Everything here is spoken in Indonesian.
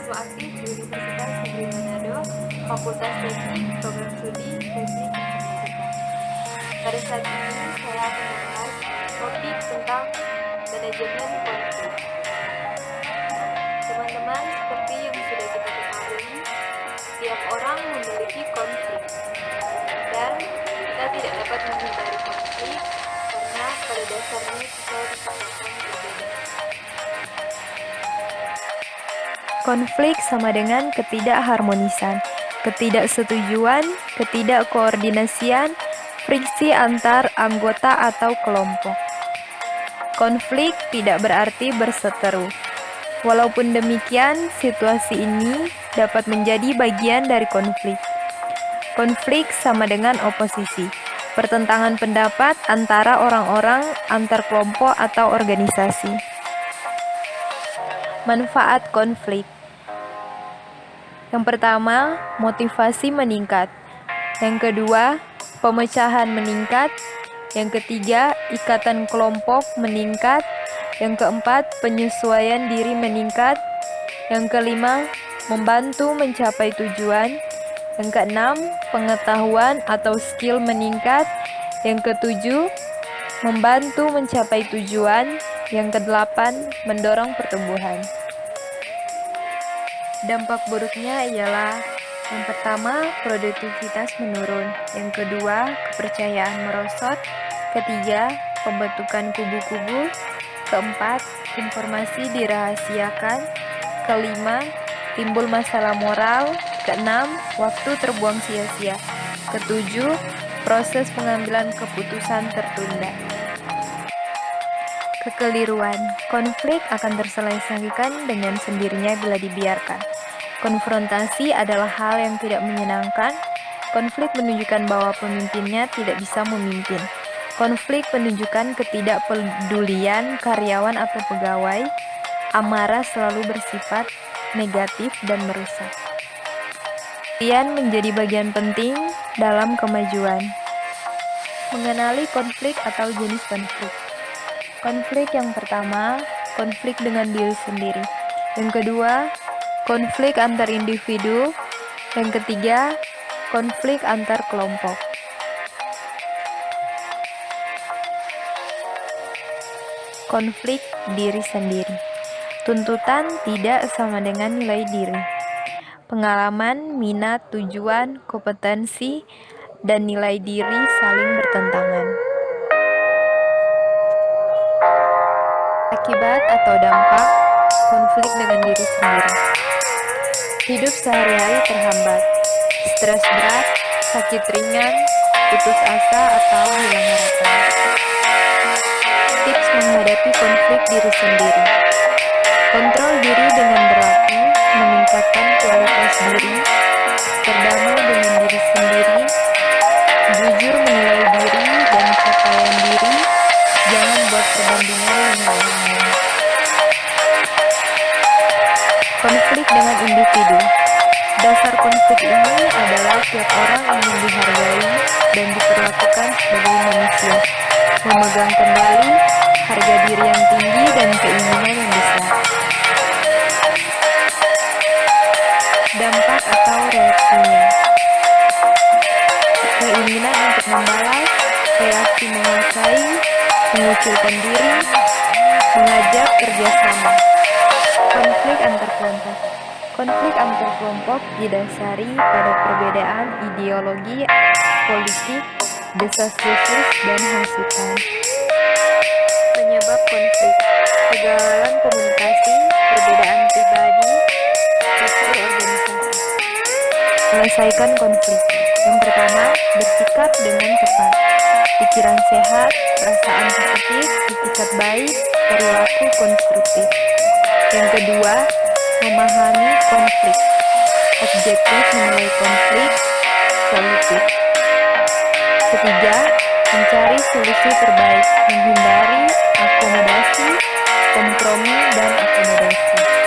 mahasiswa aktif di Universitas Negeri Manado, Fakultas Teknik, Program Studi Teknik Informatika. Pada saat ini saya akan membahas topik tentang manajemen konflik. Teman-teman, seperti yang sudah kita ketahui, setiap orang memiliki konflik dan kita tidak dapat menghindari konflik karena pada dasarnya kita diciptakan berbeda. Konflik sama dengan ketidakharmonisan, ketidaksetujuan, ketidakkoordinasian, friksi antar anggota atau kelompok. Konflik tidak berarti berseteru. Walaupun demikian, situasi ini dapat menjadi bagian dari konflik. Konflik sama dengan oposisi, pertentangan pendapat antara orang-orang, antar kelompok atau organisasi. Manfaat konflik. Yang pertama, motivasi meningkat. Yang kedua, pemecahan meningkat. Yang ketiga, ikatan kelompok meningkat. Yang keempat, penyesuaian diri meningkat. Yang kelima, membantu mencapai tujuan. Yang keenam, pengetahuan atau skill meningkat. Yang ketujuh, membantu mencapai tujuan. Yang kedelapan, mendorong pertumbuhan. Dampak buruknya ialah yang pertama, produktivitas menurun. Yang kedua, kepercayaan merosot. Ketiga, pembentukan kubu-kubu. Keempat, informasi dirahasiakan. Kelima, timbul masalah moral. Keenam, waktu terbuang sia-sia. Ketujuh, proses pengambilan keputusan tertunda. Kekeliruan. Konflik akan terselesaikan dengan sendirinya bila dibiarkan. Konfrontasi adalah hal yang tidak menyenangkan. Konflik menunjukkan bahwa pemimpinnya tidak bisa memimpin. Konflik menunjukkan ketidakpedulian karyawan atau pegawai. Amarah selalu bersifat negatif dan merusak. Kalian menjadi bagian penting dalam kemajuan. Mengenali konflik atau jenis konflik. Konflik yang pertama, konflik dengan diri sendiri. Yang kedua, konflik antar individu. Yang ketiga, konflik antar kelompok. Konflik diri sendiri. Tuntutan tidak sama dengan nilai diri. Pengalaman, minat, tujuan, kompetensi, dan nilai diri saling bertentangan. Akibat atau dampak konflik dengan diri sendiri. Hidup sehari-hari terhambat, stres berat, sakit ringan, putus asa atau hilang harapan. Tips menghadapi konflik diri sendiri. Kontrol diri dengan berlatih, meningkatkan kualitas diri, berdamai dengan diri sendiri, jujur menilai diri dan capaian diri, jangan buat perbandingan dengan orang lain. Konflik dengan individu. Dasar konflik ini adalah tiap orang ingin dihargai dan diperlakukan sebagai manusia, memegang kembali harga diri yang tinggi dan keinginan yang besar. Dampak atau reaksinya. Keinginan untuk membalas, reaksi menguasai, mengucilkan diri, mengajak kerjasama. Konflik antar kelompok. Konflik antar kelompok didasari pada perbedaan ideologi, politik, desas-desus, dan hasutan. Penyebab konflik. Kegagalan komunikasi, perbedaan pribadi, struktur organisasi. Selesaikan konflik. Yang pertama, bersikap dengan tepat. Pikiran sehat, perasaan positif, etikat baik, perilaku konstruktif. Yang kedua, memahami konflik. Objektif menilai konflik, solutif. Ketiga, mencari solusi terbaik, menghindari akomodasi, kompromi, dan akomodasi.